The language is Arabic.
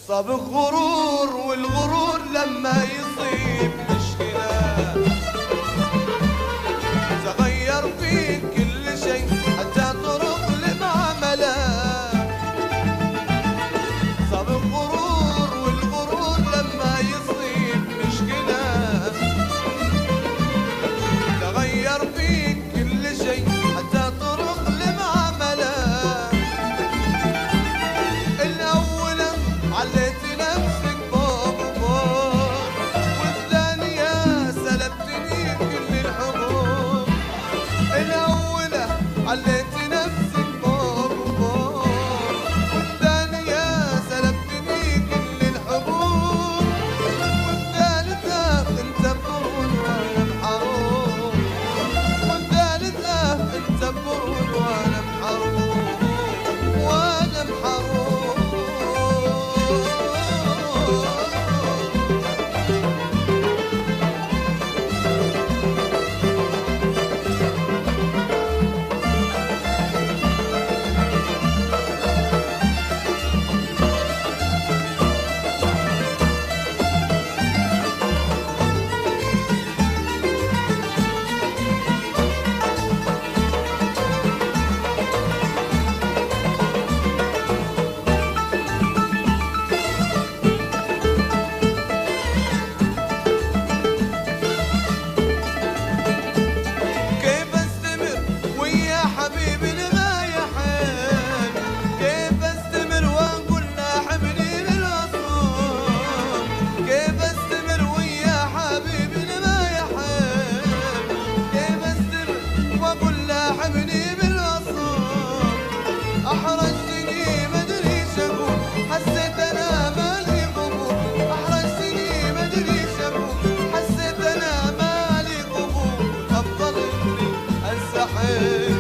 صاب غرور، والغرور لما يصيب مشكلة تغير فيك كل شيء حتى طرق المعاملة. صاب غرور، والغرور لما يصيب مشكلة تغير فيك كل شيء حتى طرق المعاملة. الأولى عليت نفسك فوق وفوق، والثانية سلبتني كل الحقوق. الأولى عليت نفسك فوق وفوق، والثانية سلبتني كل الحقوق. والثالثة انت برود وانا محروم، والثالثة انت برود وانا محروم، وانا محروم. أحرجتني مدري شكون، حسيت أنا مالي قبول. أحرجتني مدري شكون، حسيت أنا مالي قبول. أفضل إني أنسحب.